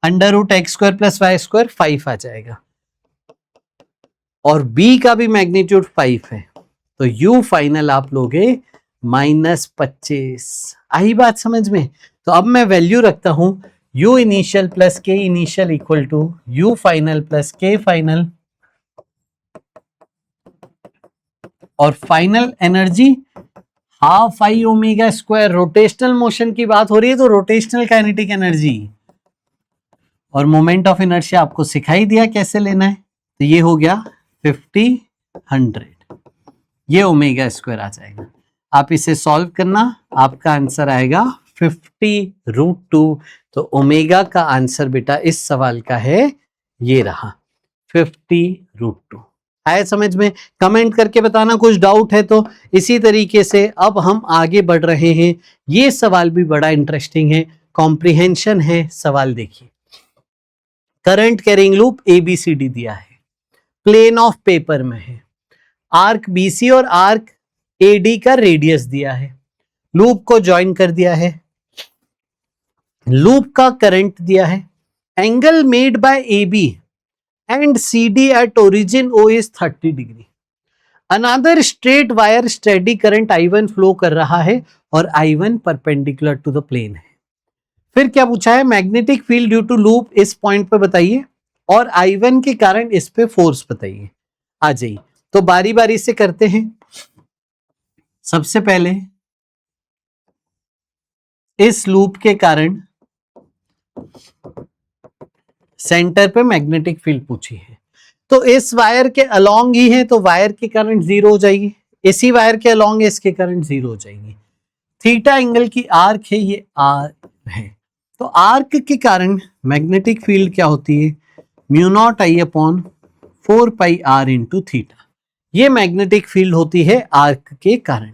under root x square plus y square 5 आ जाएगा, और b का भी मैग्नीट्यूड 5 है, तो u फाइनल आप लोगे -25। आई बात समझ में? तो अब मैं वैल्यू रखता हूं u initial plus k initial equal to u final plus k final, और final energy half I omega square. Rotational motion की बात हो रही है तो रोटेशनल काइनेटिक एनर्जी, और मोमेंट ऑफ इनर्शिया आपको सिखाई दिया कैसे लेना है, तो ये हो गया 50 100, ये ओमेगा स्क्वायर आ जाएगा। आप इसे सॉल्व करना, आपका आंसर आएगा 50√2। तो ओमेगा का आंसर बेटा इस सवाल का है, ये रहा 50√2। आया समझ में? कमेंट करके बताना कुछ डाउट है तो। इसी तरीके से अब हम आगे बढ़ रहे हैं। ये सवाल भी बड़ा इंटरेस्टिंग है, कॉम्प्रिहेंशन है सवाल। देखिए, करंट कैरिंग लूप ABCD दिया है, प्लेन ऑफ पेपर में है, आर्क BC और आर्क AD का रेडियस दिया है, लूप को ज्वाइन कर दिया है, लूप का करंट दिया है, angle made by AB and CD at origin O is 30 degree. Another straight wire steady current I1 flow कर रहा है और I1 perpendicular to the plane है। फिर क्या पूछा है, magnetic field due to loop इस पॉइंट पे बताइए, और I1 के कारण इस पे फोर्स बताइए। आ जाइए, तो बारी बारी से करते हैं। सबसे पहले इस लूप के कारण सेंटर पे मैग्नेटिक फील्ड पूछी है, तो इस वायर के अलोंग ही है, तो वायर की करंट 0 हो जाएगी, इसी वायर के अलोंग है, इसके करंट 0 हो जाएगी। थीटा एंगल की आर्क है, ये आर है, तो आर्क के कारण मैग्नेटिक फील्ड क्या होती है, μ0I/4πr इंटू थीटा। ये मैग्नेटिक फील्ड होती है आर्क के कारण।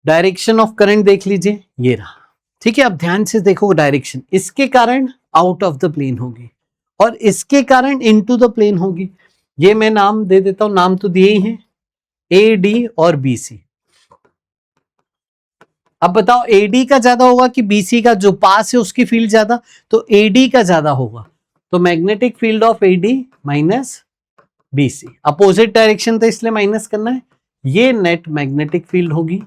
डायरेक्शन ऑफ करंट देख लीजिए, ये रहा। ठीक है, अब ध्यान से देखो डायरेक्शन, इसके कारण आउट ऑफ द प्लेन होगी और इसके कारण इनटू द प्लेन होगी। ये मैं नाम दे देता हूं, नाम तो दिए ही हैं, AD और BC। अब बताओ AD का ज्यादा होगा कि BC का, जो पास है उसकी फील्ड ज्यादा, तो AD का ज्यादा होगा, तो magnetic field of AD minus BC। Opposite direction था इसलिए माइनस करना है। ये नेट मैग्नेटिक फील्ड होगी,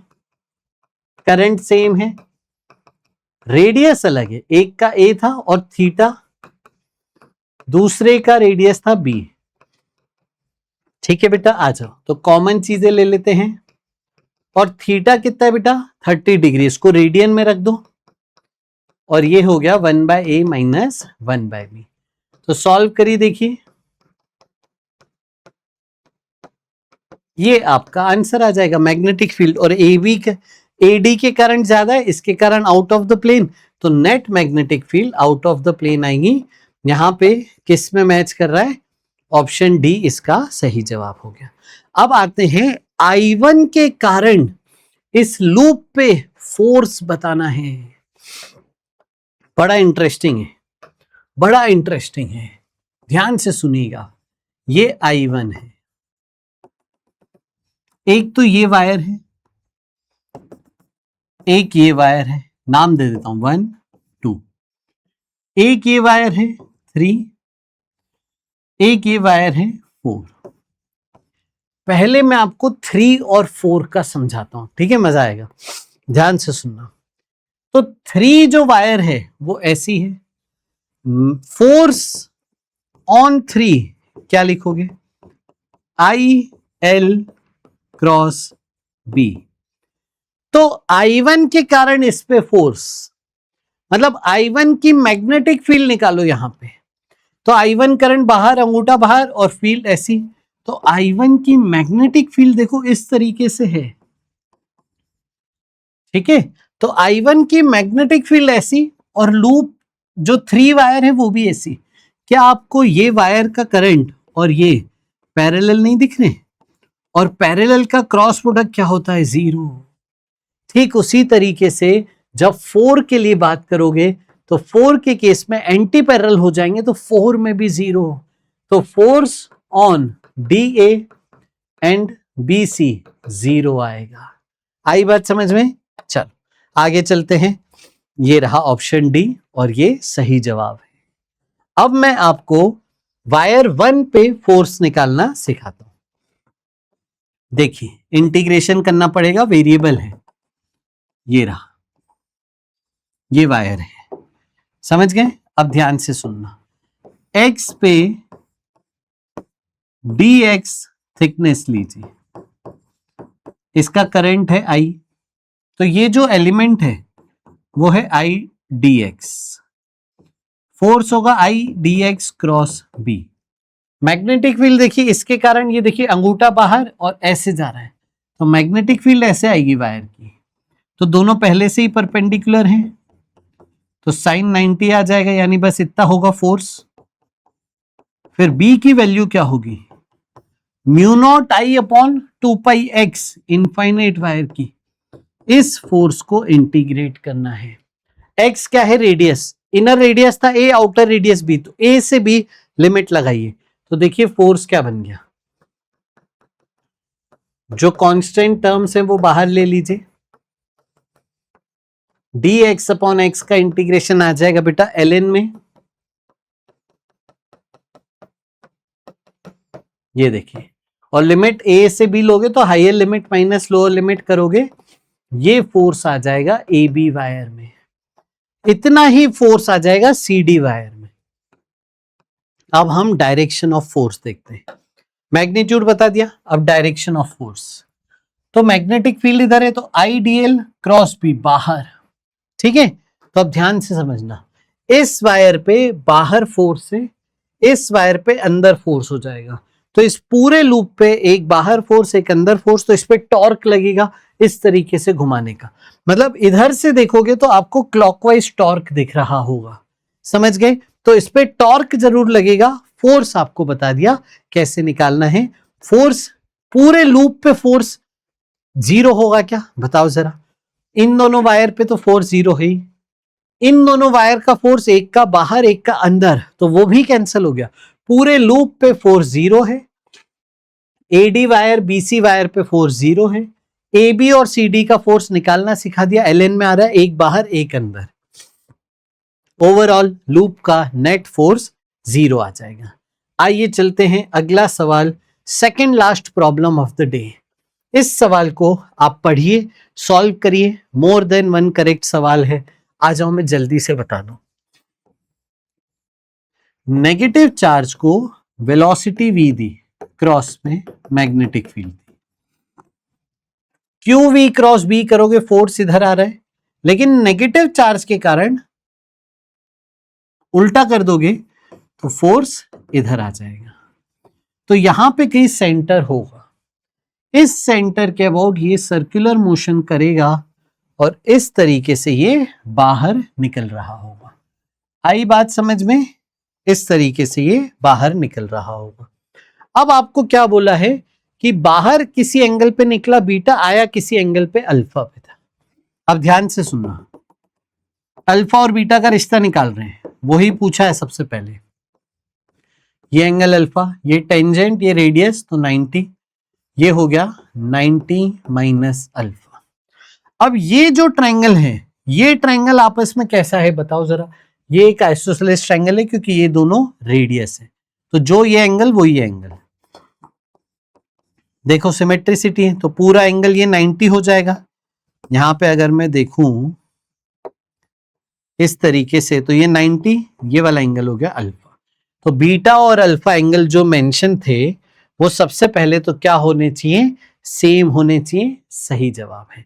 करंट सेम है, रेडियस अलग है, एक का A था और थीटा, दूसरे का रेडियस था B। ठीक है बेटा, आ जाओ, तो कॉमन चीजें ले लेते हैं, और थीटा कितना है बेटा 30 डिग्री, इसको रेडियन में रख दो, और ये हो गया 1/a माइनस 1/b। तो सॉल्व करिए, देखिए ये आपका आंसर आ जाएगा। मैग्नेटिक फील्ड और AD के करंट ज्यादा है, इसके कारण आउट ऑफ द प्लेन, तो net magnetic field out of the plane आएंगी। यहां पे किस में मैच कर रहा है, ऑप्शन डी इसका सही जवाब हो गया। अब आते हैं I1 के कारण इस लूप पे फोर्स बताना है। बड़ा इंटरेस्टिंग है, बड़ा इंटरेस्टिंग है, ध्यान से सुनिएगा। ये I1 है, एक तो ये वायर है, एक ये वायर है, नाम दे देता हूं 1 2, एक ये वायर है 3, एक ये वायर है 4। पहले मैं आपको 3 और 4 का समझाता हूं, ठीक है, मजा आएगा, ध्यान से सुनना। तो 3 जो वायर है वो ऐसी है, फोर्स ऑन 3 क्या लिखोगे, IL क्रॉस B। तो I1 के कारण इस पे फोर्स, मतलब I1 की मैग्नेटिक फील्ड निकालो यहां पे, तो I1 करंट बाहर, अंगूठा बाहर, और फील्ड ऐसी, तो I1 की मैग्नेटिक फील्ड देखो इस तरीके से है। ठीक है, तो I1 की मैग्नेटिक फील्ड ऐसी, और लूप जो 3 वायर है वो भी ऐसी। क्या आपको ये वायर का करंट और ये पैरेलल नहीं दिख रहे, और पैरेलल का क्रॉस प्रोडक्ट क्या होता है? 0। ठीक उसी तरीके से जब 4 के लिए बात करोगे तो 4 के केस में एंटी पैरेलल हो जाएंगे तो 4 में भी 0। तो force on DA and BC 0 आएगा। आई बात समझ में? चल आगे चलते हैं। ये रहा ऑप्शन डी और ये सही जवाब है। अब मैं आपको वायर 1 पे फोर्स निकालना सिखाता हूं। देखिए इंटीग्रेशन करना पड़ेगा, वेरिएबल है। ये रहा, ये वायर है, समझ गए? अब ध्यान से सुनना। x पे dx थिकनेस लीजिए, इसका करंट है I, तो ये जो एलिमेंट है वो है I dx, फोर्स होगा I dx cross B। Magnetic field देखिए, इसके कारण ये देखिए अंगूठा बाहर और ऐसे जा रहा है, तो मैग्नेटिक फील्ड ऐसे आएगी वायर की। तो दोनों पहले से ही परपेंडिकुलर हैं, तो साइन 90 आ जाएगा, यानी बस इतना होगा फोर्स। फिर B की वैल्यू क्या होगी? Mu naught I upon 2πx, infinite wire की। इस फोर्स को इंटीग्रेट करना है। x क्या है? रेडियस, इनर रेडियस था A, आउटर रेडियस B, तो A से B लिमिट लगाइए, तो देखिए फोर्स क्या बन गया। जो कांस्टेंट टर्म्स हैं वो बाहर ले लीजिए, dx अपॉन x का इंटीग्रेशन आ जाएगा बेटा ln में। ये देखिए, और लिमिट A से B लोगे तो higher limit minus lower limit करोगे, ये फोर्स आ जाएगा AB वायर में, इतना ही फोर्स आ जाएगा CD वायर में। अब हम डायरेक्शन ऑफ फोर्स देखते हैं। मैग्नीट्यूड बता दिया, अब डायरेक्शन ऑफ फोर्स। तो मैग्नेटिक फील्ड इधर है, तो IDL क्रॉस B बाहर, ठीक है? तो अब ध्यान से समझना, इस वायर पे बाहर फोर्स है, इस वायर पे अंदर फोर्स हो जाएगा, तो इस पूरे लूप पे एक बाहर फोर्स एक अंदर फोर्स, तो इस पे टॉर्क लगेगा इस तरीके से घुमाने का। मतलब इधर से देखोगे तो आपको क्लॉकवाइज टॉर्क दिख रहा होगा, समझ गए? तो इस पे टॉर्क जरूर लगेगा। फोर्स आपको बता दिया कैसे निकालना है। फोर्स पूरे लूप पे फोर्स 0 होगा क्या? बताओ जरा। इन दोनों वायर पे तो फोर्स 0 है ही, इन दोनों वायर का फोर्स, एक का बाहर एक का अंदर, तो वो भी कैंसिल हो गया। पूरे लूप पे फोर्स 0 है। AD वायर BC वायर पे फोर्स 0 है। AB और CD का फोर्स निकालना सिखा दिया, ln में आ रहा है, एक बाहर एक अंदर। ओवरऑल लूप का नेट फोर्स 0 आ जाएगा। आइए चलते हैं अगला सवाल, second last problem of the day. इस सवाल को आप पढ़िए, सॉल्व करिए, मोर देन 1 करेक्ट सवाल है। आ जाओ मैं जल्दी से बता दूं। नेगेटिव चार्ज को वेलोसिटी v दी, क्रॉस में मैग्नेटिक फील्ड दी। क्यू वी क्रॉस बी करोगे, फोर्स इधर आ रहा है, लेकिन नेगेटिव चार्ज के कारण उल्टा कर दोगे तो फोर्स इधर आ जाएगा। तो यहां पे कहीं सेंटर होगा, इस सेंटर के अबाउट ये सर्कुलर मोशन करेगा और इस तरीके से ये बाहर निकल रहा होगा। आई बात समझ में? इस तरीके से ये बाहर निकल रहा होगा। अब आपको क्या बोला है कि बाहर किसी एंगल पे निकला बीटा, आया किसी एंगल पे अल्फा पे था। अब ध्यान से सुनना, अल्फा और बीटा का रिश्ता निकाल रहे हैं, वही पूछा है सबसे पहले। ये एंगल अल्फा, ये टेंजेंट, ये रेडियस, तो 90, ये हो गया 90 माइनस अल्फा। अब ये जो ट्रायंगल है, ये ट्रायंगल आपस में कैसा है बताओ जरा। ये एक आइसोसेलेस ट्रायंगल है क्योंकि ये दोनों रेडियस है, तो जो ये एंगल वो ये एंगल। देखो सिमेट्रिसिटी है, तो पूरा एंगल ये 90 हो जाएगा। यहां पे अगर मैं देखूं इस तरीके से, तो ये 90, ये वाला एंगल हो गया अल्फा। तो बीटा और अल्फा एंगल जो मेंशन थे वो सबसे पहले तो क्या होने चाहिए? सेम होने चाहिए। सही जवाब है।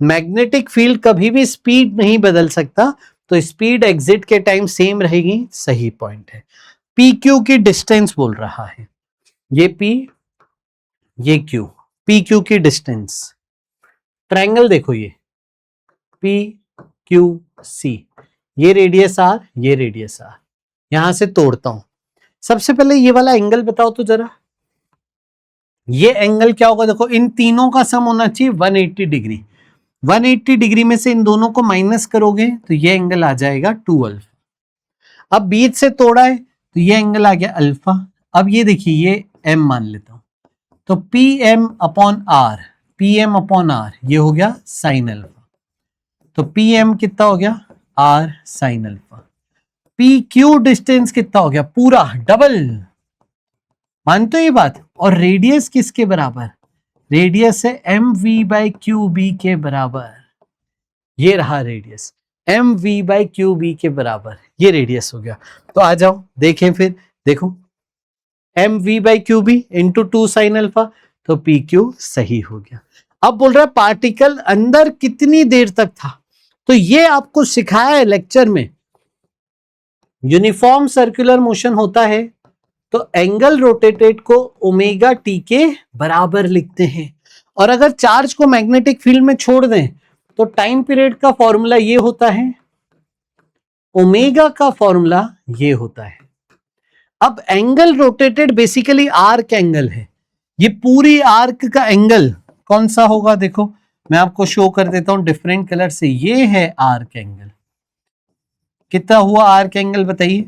मैग्नेटिक फील्ड कभी भी स्पीड नहीं बदल सकता, तो स्पीड एग्जिट के टाइम सेम रहेगी। सही पॉइंट है। पी क्यू की डिस्टेंस बोल रहा है, ये पी ये क्यू, पी क्यू की डिस्टेंस। ट्रायंगल देखो, ये पी क्यू सी, ये रेडियस आर, ये रेडियस आर। यहां से तोड़ता हूं। सबसे पहले ये वाला एंगल बताओ तो जरा, ये एंगल क्या होगा, देखो इन तीनों का सम होना चाहिए 180 डिग्री। 180 डिग्री में से इन दोनों को माइनस करोगे तो ये एंगल आ जाएगा 2 अल्फा। अब बीच से तोड़ा है तो ये एंगल आ गया अल्फा। अब ये देखिए ये m मान लेता हूं, तो P M upon R, P M upon R ये हो गया साइन अल्फा। तो पी एम कितना हो गया, R sine alpha. P Q distance कितना हो गया, पूरा डबल, मानते हो ये बात। और रेडियस किसके बराबर, रेडियस है m v by q B के बराबर। ये रहा radius, m v by q B के बराबर, ये रेडियस हो गया। तो आ जाओ देखें फिर, देखो m v by q B into 2 sine alpha, तो पी क्यू सही हो गया। अब बोल रहा है पार्टिकल अंदर कितनी देर तक था, तो ये आपको सिखाया है लेक्चर में। यूनिफॉर्म सर्कुलर मोशन होता है तो एंगल रोटेटेड को ओमेगा टी के बराबर लिखते हैं। और अगर चार्ज को मैग्नेटिक फील्ड में छोड़ दें तो टाइम पीरियड का फॉर्मूला ये होता है, ओमेगा का फॉर्मूला ये होता है। अब angle rotated basically arc angle है, ये पूरी आर्क का एंगल कौन सा होगा, देखो मैं आपको शो कर देता हूं डिफरेंट कलर से। ये है आर्क एंगल, कितना हुआ आर्क एंगल बताइए,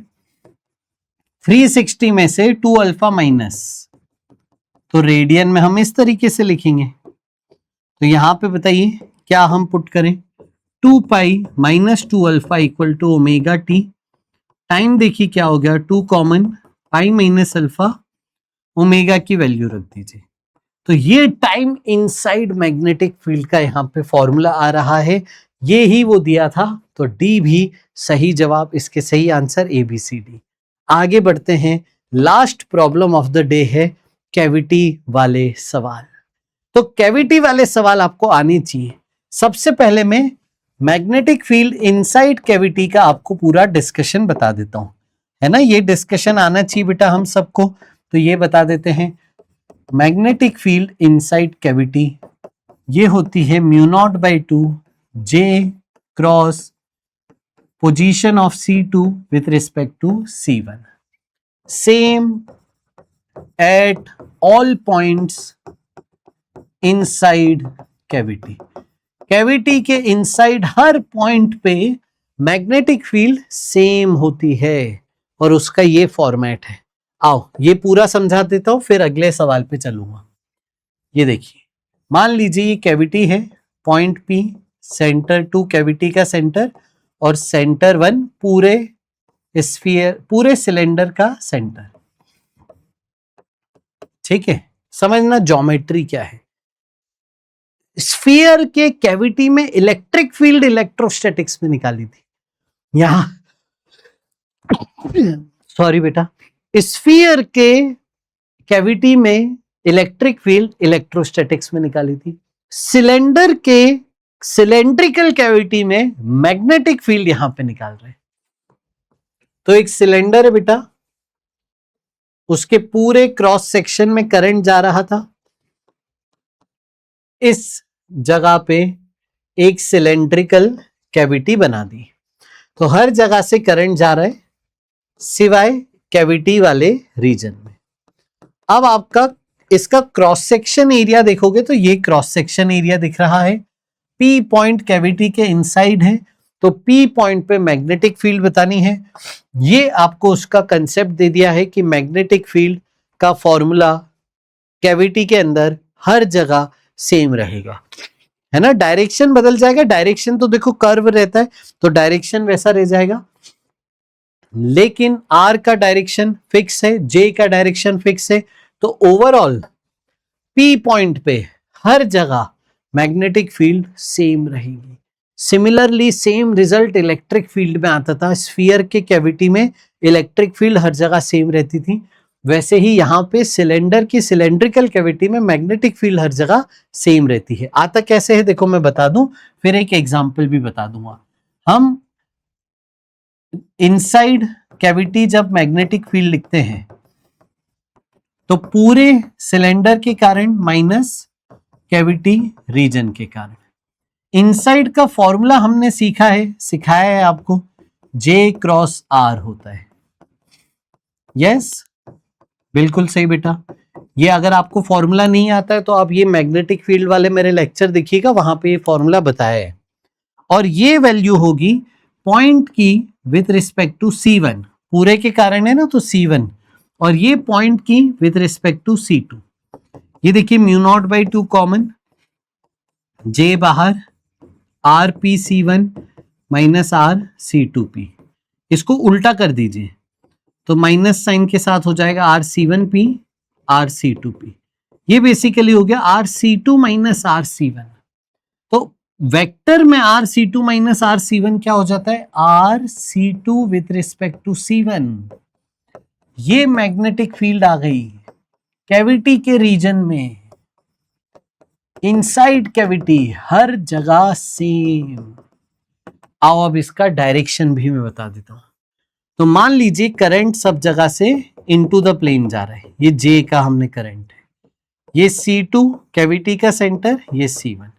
360 में से 2 अल्फा माइनस, तो रेडियन में हम इस तरीके से लिखेंगे। तो यहां पे बताइए क्या हम पुट करें, 2 pi minus 2 alpha equal to omega t. Time देखिए क्या हो गया, 2 common, pi minus alpha, omega की वैल्यू रख दीजिए। तो ये टाइम इनसाइड मैग्नेटिक फील्ड का यहाँ पे फॉर्मूला आ रहा है, ये ही वो दिया था। तो डी भी सही जवाब, इसके सही answer A B C D. आगे बढ़ते हैं, last problem of the day है कैविटी वाले सवाल। तो कैविटी वाले सवाल आपको आने चाहिए। सबसे पहले मैं मैग्नेटिक फील्ड इनसाइड कैविटी का आपको पूरा डिस्कशन बता देता हूं, है ना, ये डिस्कशन आना चाहिए बेटा हम सबको। तो ये बता देते हैं, मैग्नेटिक फील्ड इनसाइड कैविटी ये होती है mu naught by 2 J cross position of C2 with respect to C1, same at all points inside cavity। Cavity के इनसाइड हर पॉइंट पे मैग्नेटिक फील्ड सेम होती है और उसका ये फॉर्मेट है। आओ ये पूरा समझा देता हूं, फिर अगले सवाल पे चलूंगा। ये देखिए, मान लीजिए ये कैविटी है, पॉइंट P सेंटर 2 कैविटी का सेंटर, और सेंटर 1 पूरे स्फीयर, पूरे सिलेंडर का सेंटर। ठीक है, समझना ज्योमेट्री क्या है। स्फीयर के कैविटी में इलेक्ट्रिक फील्ड इलेक्ट्रोस्टैटिक्स में निकाली थी, यहां सॉरी बेटा, स्फीयर के कैविटी में इलेक्ट्रिक फील्ड इलेक्ट्रोस्टैटिक्स में निकाली थी। सिलेंडर के सिलेंड्रिकल कैविटी में मैग्नेटिक फील्ड यहां पे निकाल रहे हैं। तो एक सिलेंडर है बेटा, उसके पूरे क्रॉस सेक्शन में करंट जा रहा था, इस जगह पे एक सिलेंड्रिकल कैविटी बना दी, तो हर जगह से करंट जा रहा है सिवाय कैविटी वाले रीजन में। अब आपका इसका क्रॉस सेक्शन एरिया देखोगे तो ये क्रॉस सेक्शन एरिया दिख रहा है, पी पॉइंट कैविटी के इनसाइड है, तो पी पॉइंट पे मैग्नेटिक फील्ड बतानी है। ये आपको उसका कंसेप्ट दे दिया है कि मैग्नेटिक फील्ड का फॉर्मूला कैविटी के अंदर हर जगह सेम रहेगा, है ना, डायरेक्शन बदल जाएगा, डायरेक्शन तो देखो कर्व रहता है तो डायरेक्शन वैसा रह जाएगा, लेकिन आर का डायरेक्शन फिक्स है, जे का डायरेक्शन फिक्स है। तो ओवरऑल पी पॉइंट पे हर जगह मैग्नेटिक फील्ड सेम रहेगी। Similarly same result electric field में आता था, स्फीयर के कैविटी में इलेक्ट्रिक फील्ड हर जगह सेम रहती थी, वैसे ही यहाँ पे सिलेंडर की सिलेंड्रिकल कैविटी में मैग्नेटिक फील्ड हर जगह सेम रहती है। आता कैसे है देखो मैं बता दूं, फिर एक एग्जांपल भी बता दूंगा। हम इनसाइड कैविटी जब मैग्नेटिक फील्ड लिखते हैं तो पूरे सिलेंडर के कारण माइनस कैविटी रीजन के कारण। इनसाइड का फॉर्मूला हमने सीखा है, सिखाया है आपको, जे क्रॉस आर होता है। यस बिल्कुल सही बेटा, ये अगर आपको फॉर्मूला नहीं आता है तो आप ये मैग्नेटिक फील्ड वाले मेरे लेक्चर देखिएगा, वहां पे ये फॉर्मूला बताया है। और ये वैल्यू होगी पॉइंट की विथ रिस्पेक्ट टू C1, पूरे के कारण है ना तो C1, और ये पॉइंट की विथ रिस्पेक्ट टू C2। ये देखिए mu naught by 2 common, J बाहर, RP_C1 माइनस RC2P, इसको उल्टा कर दीजिए तो माइनस साइन के साथ हो जाएगा RC1P RC2P। ये बेसिकली हो गया RC2 माइनस RC1। तो वेक्टर में RC2 माइनस RC1 क्या हो जाता है, RC2 with respect to C1। ये मैग्नेटिक फील्ड आ गई कैविटी के रीजन में, इनसाइड कैविटी, हर जगह सेम। आओ अब इसका डायरेक्शन भी मैं बता देता हूं। तो मान लीजिए करंट सब जगह से इनटू द प्लेन जा रहा है, ये J का हमने करंट है, ये C2 कैविटी का सेंटर, ये C1।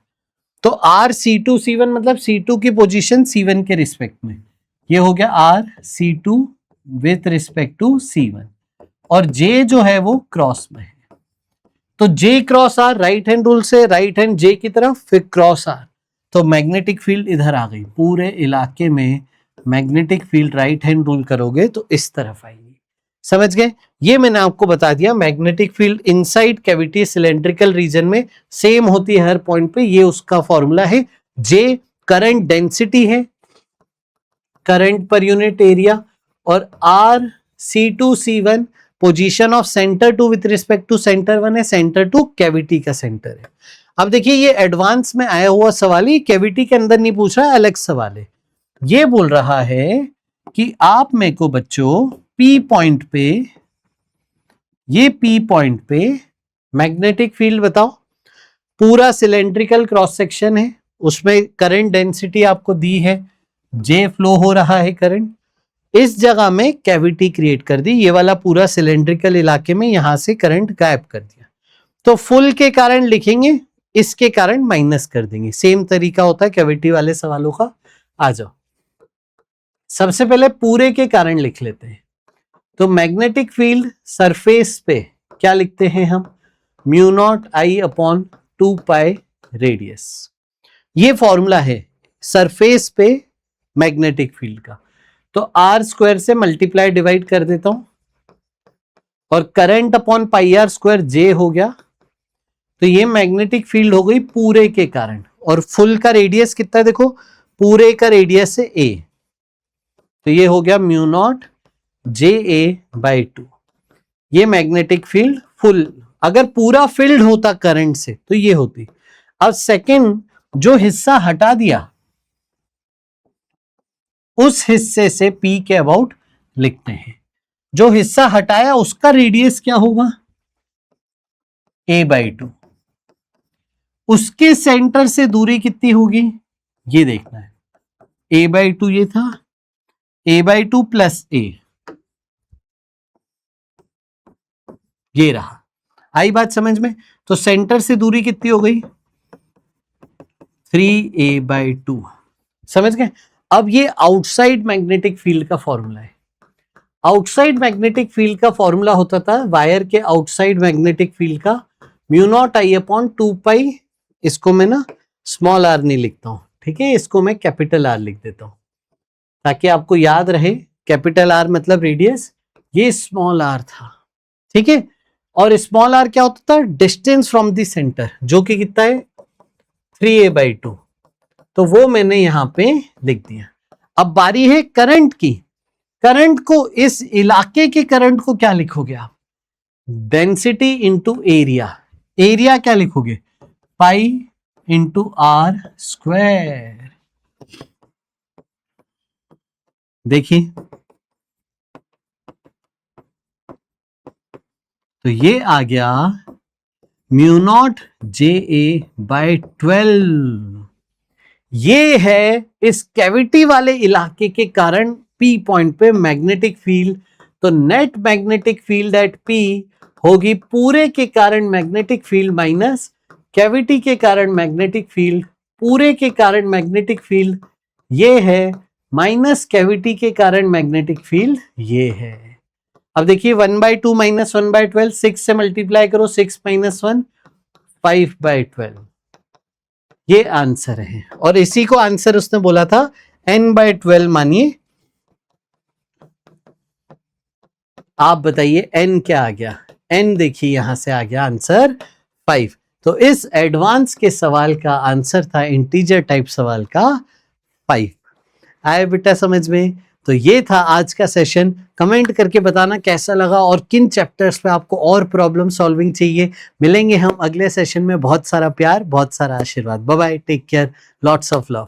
तो RC2 C1 मतलब C2 की पोजीशन C1 के रिस्पेक्ट में, ये हो गया RC2 with respect to C1, और J जो है वो क्रॉस में है, तो J cross R, right hand rule से राइट हैंड J की तरफ, फिर क्रॉस R, तो मैग्नेटिक फील्ड इधर आ गई। पूरे इलाके में magnetic field right hand rule करोगे तो इस तरफ आएगी। समझ गए? ये मैंने आपको बता दिया, magnetic field inside cavity cylindrical region में सेम होती है हर पॉइंट पे, ये उसका फॉर्मूला है। J करंट डेंसिटी है, करंट पर यूनिट एरिया, और RC2 C1 position of centre two with respect to centre 1 है, सेंटर टू कैविटी का सेंटर है। अब देखिए ये एडवांस में आया हुआ सवाल है, कैविटी के अंदर नहीं पूछ रहा है, अलग सवाल है। ये बोल रहा है कि आप मेरे को बच्चों P पॉइंट पे, ये P पॉइंट पे मैग्नेटिक फील्ड बताओ। पूरा सिलेंड्रिकल क्रॉस सेक्शन है, उसमें करंट डेंसिटी आपको दी है, J फ्लो हो रहा है करंट, इस जगह में कैविटी क्रिएट कर दी, ये वाला पूरा सिलेंड्रिकल इलाके में यहां से करंट गायब कर दिया। तो फुल के कारण लिखेंगे, इसके कारण माइनस कर देंगे। सेम तरीका होता है कैविटी वाले सवालों का। आ जाओ, सबसे पहले पूरे के कारण लिख लेते हैं। तो मैग्नेटिक फील्ड सरफेस पे क्या लिखते हैं हम, mu naught I upon 2 pi radius. ये फॉर्मूला है सरफेस पे मैग्नेटिक फील्ड का। तो R स्क्वायर से मल्टीप्लाई डिवाइड कर देता हूं, और current upon pi R square J हो गया। तो ये मैग्नेटिक फील्ड हो गई पूरे के कारण, और फुल का रेडियस कितना है देखो, पूरे का रेडियस है A, तो ये हो गया म्यू नॉट JA बाई 2। ये मैग्नेटिक फील्ड फुल, अगर पूरा फील्ड होता करंट से तो ये होती। अब सेकंड, जो हिस्सा हटा दिया उस हिस्से से P के अबाउट लिखते हैं। जो हिस्सा हटाया उसका रेडियस क्या होगा, A बाई 2। उसके सेंटर से दूरी कितनी होगी, ये देखना है। A बाई 2 ये था, A बाई 2 प्लस A, ये रहा। आई बात समझ में? तो सेंटर से दूरी कितनी हो गई, 3A बाई 2। समझ गए? अब ये आउटसाइड मैग्नेटिक फील्ड का फॉर्मूला है। आउटसाइड मैग्नेटिक फील्ड का फॉर्मूला होता था वायर के आउटसाइड मैग्नेटिक फील्ड का म्यू नॉट I अपॉन 2 पाई, इसको मैं ना स्मॉल r नहीं लिखता हूं, ठीक है, इसको मैं कैपिटल R लिख देता हूं ताकि आपको याद रहे। कैपिटल R मतलब रेडियस, ये स्मॉल r था, ठीक है। और स्मॉल r क्या होता था, डिस्टेंस फ्रॉम द सेंटर, जो कि कितना है 3A बाई 2, तो वो मैंने यहां पे लिख दिया। अब बारी है करंट की। करंट को, इस इलाके के करंट को क्या लिखोगे आप, डेंसिटी इंटू एरिया। एरिया क्या लिखोगे, पाई इंटू R स्क्वायर। देखिए तो ये आ गया म्यू नॉट JA बाई 12। ये है इस कैविटी वाले इलाके के कारण P पॉइंट पे मैग्नेटिक फील्ड। तो net magnetic field at P होगी पूरे के कारण मैग्नेटिक फील्ड माइनस कैविटी के कारण मैग्नेटिक फील्ड। पूरे के कारण मैग्नेटिक फील्ड ये है, माइनस कैविटी के कारण मैग्नेटिक फील्ड ये है। अब देखिए 1/2 माइनस 1/12, 6 से मल्टीप्लाई करो, 6 माइनस 1 5/12, ये आंसर है। और इसी को आंसर उसने बोला था n/12 मानिए। आप बताइए n क्या आ गया? n देखिए यहां से आ गया आंसर 5। तो इस एडवांस के सवाल का आंसर था, इंटीजर टाइप सवाल का, 5। आए बेटा समझ में? तो ये था आज का सेशन। कमेंट करके बताना कैसा लगा और किन चैप्टर्स पे आपको और प्रॉब्लम सॉल्विंग चाहिए। मिलेंगे हम अगले सेशन में। बहुत सारा प्यार, बहुत सारा आशीर्वाद। Bye bye, take care, lots of love.